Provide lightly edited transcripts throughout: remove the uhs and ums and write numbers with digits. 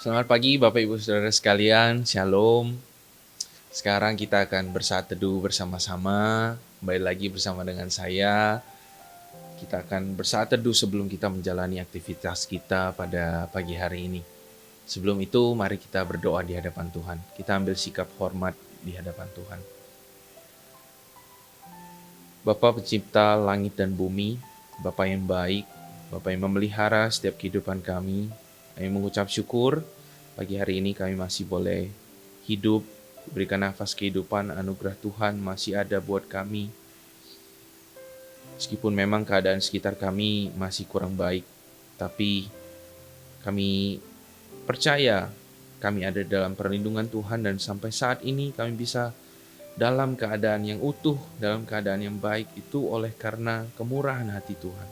Selamat pagi Bapak Ibu Saudara sekalian, Shalom. Sekarang kita akan bersaat teduh bersama-sama. Kembali lagi bersama dengan saya. Kita akan bersaat teduh sebelum kita menjalani aktivitas kita pada pagi hari ini. Sebelum itu, mari kita berdoa di hadapan Tuhan. Kita ambil sikap hormat di hadapan Tuhan. Bapa pencipta langit dan bumi, Bapa yang baik, Bapa yang memelihara setiap kehidupan kami, kami mengucap syukur. Pagi hari ini kami masih boleh hidup, diberikan nafas kehidupan, anugerah Tuhan masih ada buat kami. Meskipun memang keadaan sekitar kami masih kurang baik, tapi kami percaya kami ada dalam perlindungan Tuhan dan sampai saat ini kami bisa dalam keadaan yang utuh, dalam keadaan yang baik itu oleh karena kemurahan hati Tuhan.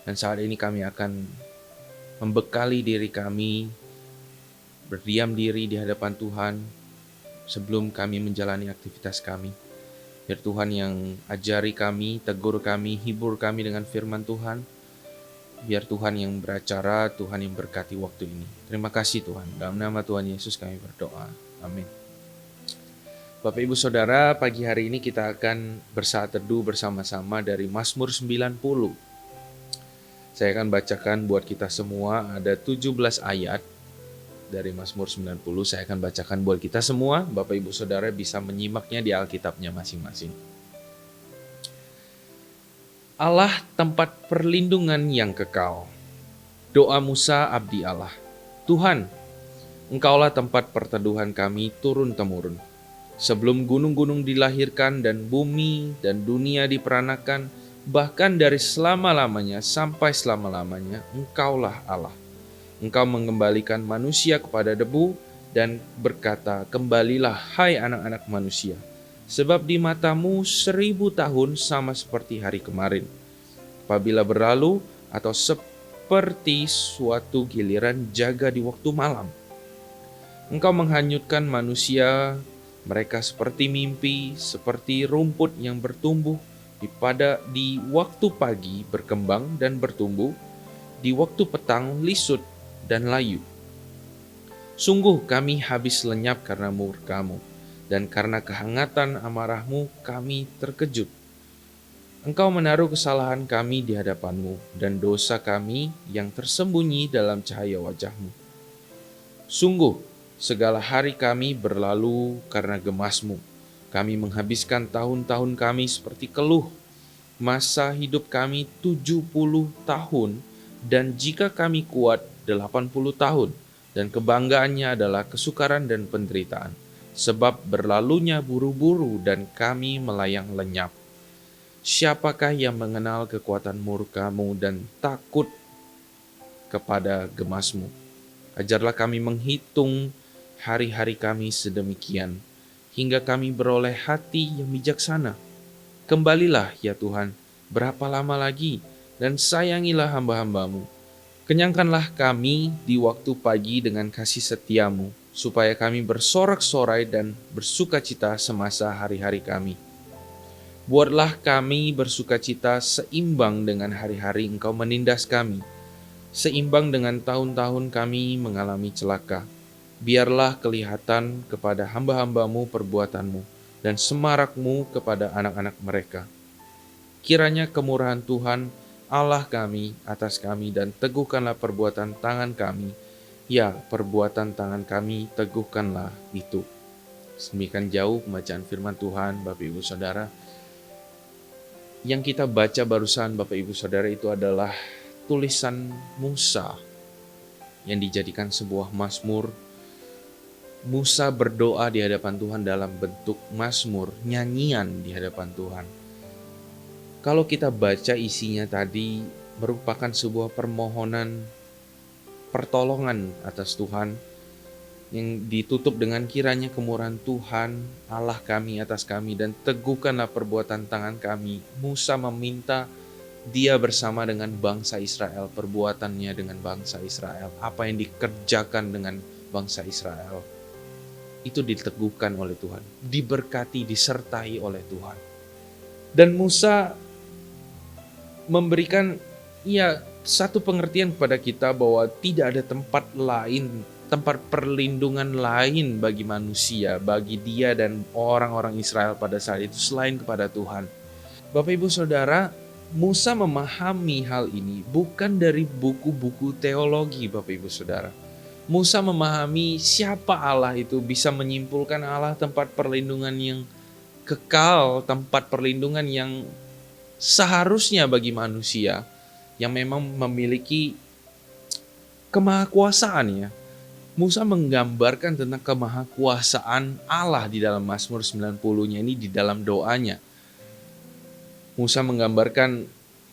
Dan saat ini kami akan membekali diri kami, berdiam diri di hadapan Tuhan sebelum kami menjalani aktivitas kami. Biar Tuhan yang ajari kami, tegur kami, hibur kami dengan firman Tuhan. Biar Tuhan yang beracara, Tuhan yang berkati waktu ini. Terima kasih Tuhan. Dalam nama Tuhan Yesus kami berdoa. Amin. Bapak Ibu Saudara, pagi hari ini kita akan bersaat teduh bersama-sama dari Mazmur 90. Saya akan bacakan buat kita semua, ada 17 ayat dari Mazmur 90. Saya akan bacakan buat kita semua. Bapak Ibu Saudara bisa menyimaknya di Alkitabnya masing-masing. Allah tempat perlindungan yang kekal. Doa Musa abdi Allah. Tuhan, Engkaulah tempat perteduhan kami turun-temurun. Sebelum gunung-gunung dilahirkan dan bumi dan dunia diperanakan, bahkan dari selama-lamanya sampai selama-lamanya, Engkaulah Allah. Engkau mengembalikan manusia kepada debu dan berkata, kembalilah hai anak-anak manusia. Sebab di matamu 1000 tahun sama seperti hari kemarin. Apabila berlalu atau seperti suatu giliran jaga di waktu malam. Engkau menghanyutkan manusia, mereka seperti mimpi, seperti rumput yang bertumbuh di waktu pagi berkembang dan bertumbuh, di waktu petang lisut dan layu. Sungguh kami habis lenyap karena murka-Mu, dan karena kehangatan amarah-Mu kami terkejut. Engkau menaruh kesalahan kami di hadapan-Mu, dan dosa kami yang tersembunyi dalam cahaya wajah-Mu. Sungguh, segala hari kami berlalu karena gemas-Mu. Kami menghabiskan tahun-tahun kami seperti keluh. Masa hidup kami 70 tahun, dan jika kami kuat 80 tahun, dan kebanggaannya adalah kesukaran dan penderitaan. Sebab berlalunya buru-buru dan kami melayang lenyap. Siapakah yang mengenal kekuatan murka-Mu dan takut kepada gemas-Mu? Ajarlah kami menghitung hari-hari kami sedemikian, hingga kami beroleh hati yang bijaksana. Kembalilah ya Tuhan, berapa lama lagi, dan sayangilah hamba-hamba-Mu. Kenyangkanlah kami di waktu pagi dengan kasih setia-Mu, supaya kami bersorak-sorai dan bersukacita semasa hari-hari kami. Buatlah kami bersukacita seimbang dengan hari-hari Engkau menindas kami, seimbang dengan tahun-tahun kami mengalami celaka. Biarlah kelihatan kepada hamba-hamba-Mu perbuatan-Mu, dan semarak-Mu kepada anak-anak mereka. Kiranya kemurahan Tuhan, Allah kami, atas kami, dan teguhkanlah perbuatan tangan kami. Ya, perbuatan tangan kami, teguhkanlah itu. Demikian jauh pembacaan firman Tuhan, Bapak Ibu Saudara. Yang kita baca barusan, Bapak Ibu Saudara, itu adalah tulisan Musa yang dijadikan sebuah mazmur. Musa berdoa di hadapan Tuhan dalam bentuk mazmur, nyanyian di hadapan Tuhan. Kalau kita baca isinya tadi, merupakan sebuah permohonan pertolongan atas Tuhan yang ditutup dengan kiranya kemurahan Tuhan Allah kami atas kami dan teguhkanlah perbuatan tangan kami. Musa meminta dia bersama dengan bangsa Israel, perbuatannya dengan bangsa Israel, apa yang dikerjakan dengan bangsa Israel, itu diteguhkan oleh Tuhan, diberkati, disertai oleh Tuhan. Dan Musa memberikan satu pengertian kepada kita bahwa tidak ada tempat lain, tempat perlindungan lain bagi manusia, bagi dia dan orang-orang Israel pada saat itu selain kepada Tuhan. Bapak Ibu Saudara, Musa memahami hal ini bukan dari buku-buku teologi, Bapak Ibu Saudara. Musa memahami siapa Allah itu, bisa menyimpulkan Allah tempat perlindungan yang kekal, tempat perlindungan yang seharusnya bagi manusia yang memang memiliki kemahakuasaan ya. Musa menggambarkan tentang kemahakuasaan Allah di dalam Mazmur 90-nya ini di dalam doanya. Musa menggambarkan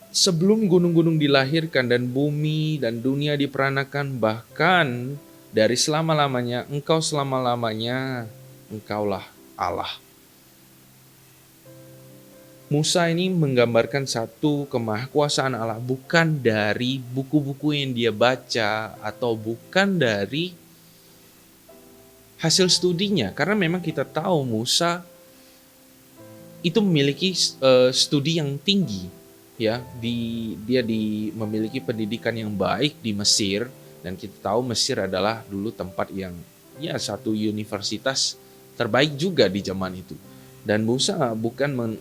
sebelum gunung-gunung dilahirkan dan bumi dan dunia diperanakan, bahkan dari selama-lamanya, engkau selama-lamanya, engkaulah Allah. Musa ini menggambarkan satu kemahakuasaan Allah bukan dari buku-buku yang dia baca atau bukan dari hasil studinya. Karena memang kita tahu Musa itu memiliki studi yang tinggi. Ya, dia memiliki pendidikan yang baik di Mesir. Dan kita tahu Mesir adalah dulu tempat yang ya satu universitas terbaik juga di zaman itu. Dan Musa bukan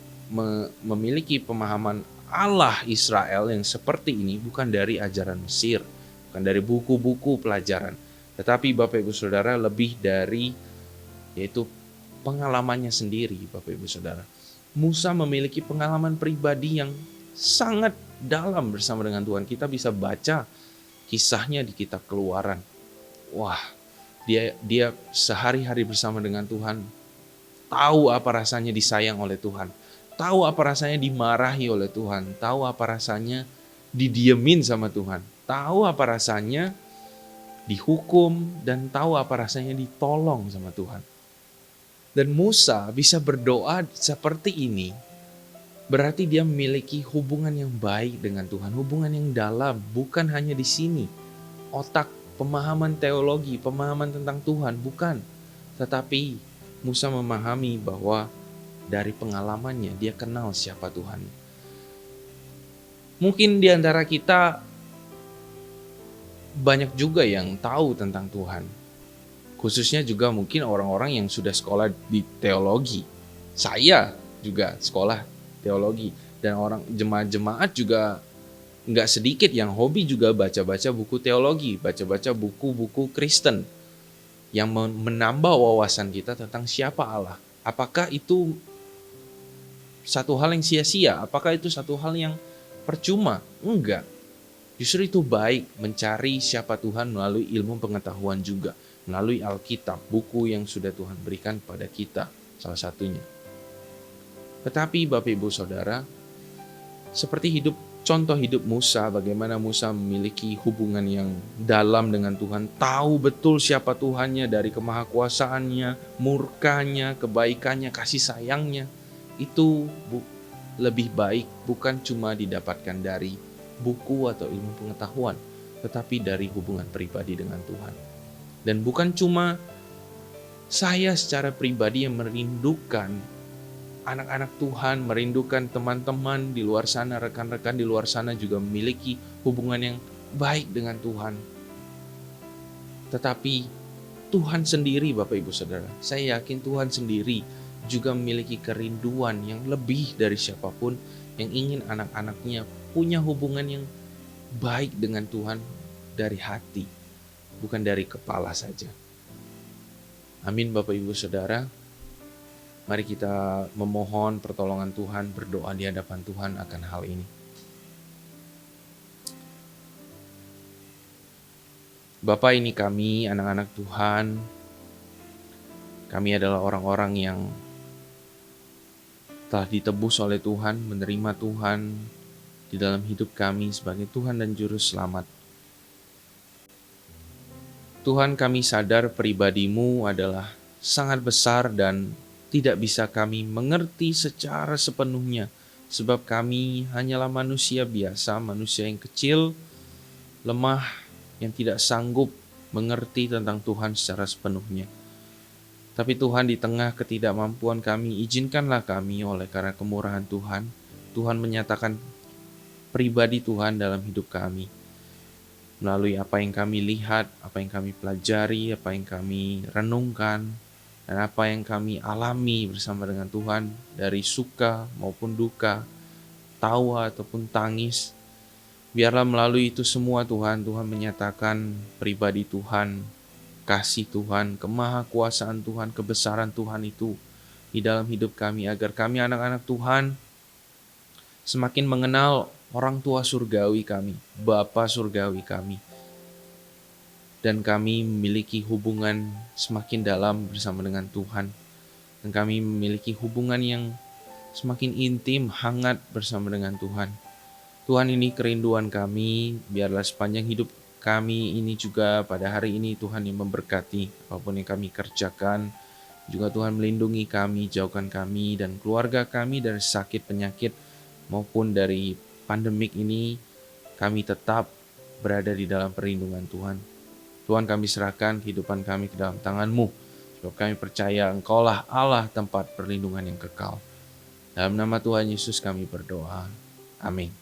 memiliki pemahaman Allah Israel yang seperti ini bukan dari ajaran Mesir, bukan dari buku-buku pelajaran, tetapi Bapak Ibu Saudara lebih dari yaitu pengalamannya sendiri. Bapak Ibu Saudara, Musa memiliki pengalaman pribadi yang sangat dalam bersama dengan Tuhan. Kita bisa baca kisahnya di kitab Keluaran. Wah, dia sehari-hari bersama dengan Tuhan, tahu apa rasanya disayang oleh Tuhan, tahu apa rasanya dimarahi oleh Tuhan, tahu apa rasanya didiemin sama Tuhan, tahu apa rasanya dihukum, dan tahu apa rasanya ditolong sama Tuhan. Dan Musa bisa berdoa seperti ini, berarti dia memiliki hubungan yang baik dengan Tuhan, hubungan yang dalam, bukan hanya di sini, otak, pemahaman teologi, pemahaman tentang Tuhan, bukan. Tetapi Musa memahami bahwa dari pengalamannya dia kenal siapa Tuhan. Mungkin di antara kita banyak juga yang tahu tentang Tuhan. Khususnya juga mungkin orang-orang yang sudah sekolah di teologi. Saya juga sekolah teologi. Dan orang jemaat-jemaat juga nggak sedikit yang hobi juga baca-baca buku teologi, baca-baca buku-buku Kristen yang menambah wawasan kita tentang siapa Allah. Apakah itu satu hal yang sia-sia? Apakah itu satu hal yang percuma? Enggak. Justru itu baik mencari siapa Tuhan melalui ilmu pengetahuan juga. Melalui Alkitab, buku yang sudah Tuhan berikan pada kita, salah satunya. Tetapi Bapak Ibu Saudara, seperti contoh hidup Musa, bagaimana Musa memiliki hubungan yang dalam dengan Tuhan, tahu betul siapa Tuhannya dari kemahakuasaannya, murkanya, kebaikannya, kasih sayangnya. Itu lebih baik bukan cuma didapatkan dari buku atau ilmu pengetahuan, tetapi dari hubungan pribadi dengan Tuhan. Dan bukan cuma saya secara pribadi yang merindukan anak-anak Tuhan, merindukan teman-teman di luar sana, rekan-rekan di luar sana juga memiliki hubungan yang baik dengan Tuhan. Tetapi Tuhan sendiri, Bapak Ibu Saudara, saya yakin Tuhan sendiri juga memiliki kerinduan yang lebih dari siapapun yang ingin anak-anaknya punya hubungan yang baik dengan Tuhan dari hati, bukan dari kepala saja. Amin Bapak Ibu Saudara. Mari kita memohon pertolongan Tuhan, berdoa di hadapan Tuhan akan hal ini. Bapa, ini kami anak-anak Tuhan. Kami adalah orang-orang yang telah ditebus oleh Tuhan, menerima Tuhan di dalam hidup kami sebagai Tuhan dan Juru Selamat. Tuhan, kami sadar pribadi-Mu adalah sangat besar dan tidak bisa kami mengerti secara sepenuhnya, sebab kami hanyalah manusia biasa, manusia yang kecil, lemah, yang tidak sanggup mengerti tentang Tuhan secara sepenuhnya. Tapi Tuhan, di tengah ketidakmampuan kami, izinkanlah kami oleh karena kemurahan Tuhan, Tuhan menyatakan pribadi Tuhan dalam hidup kami. melalui apa yang kami lihat, apa yang kami pelajari, apa yang kami renungkan, dan apa yang kami alami bersama dengan Tuhan dari suka maupun duka, tawa ataupun tangis. Biarlah melalui itu semua Tuhan, Tuhan menyatakan pribadi Tuhan, kasih Tuhan, kemahakuasaan Tuhan, kebesaran Tuhan itu di dalam hidup kami, agar kami anak-anak Tuhan semakin mengenal orang tua surgawi kami, Bapa surgawi kami, dan kami memiliki hubungan semakin dalam bersama dengan Tuhan, dan kami memiliki hubungan yang semakin intim, hangat bersama dengan Tuhan. Tuhan, ini kerinduan kami, biarlah sepanjang hidup kami ini juga pada hari ini Tuhan yang memberkati apapun yang kami kerjakan. Juga Tuhan melindungi kami, jauhkan kami dan keluarga kami dari sakit penyakit maupun dari pandemik ini. Kami tetap berada di dalam perlindungan Tuhan. Tuhan, kami serahkan kehidupan kami ke dalam tangan-Mu, sebab kami percaya Engkaulah Allah tempat perlindungan yang kekal. Dalam nama Tuhan Yesus kami berdoa. Amin.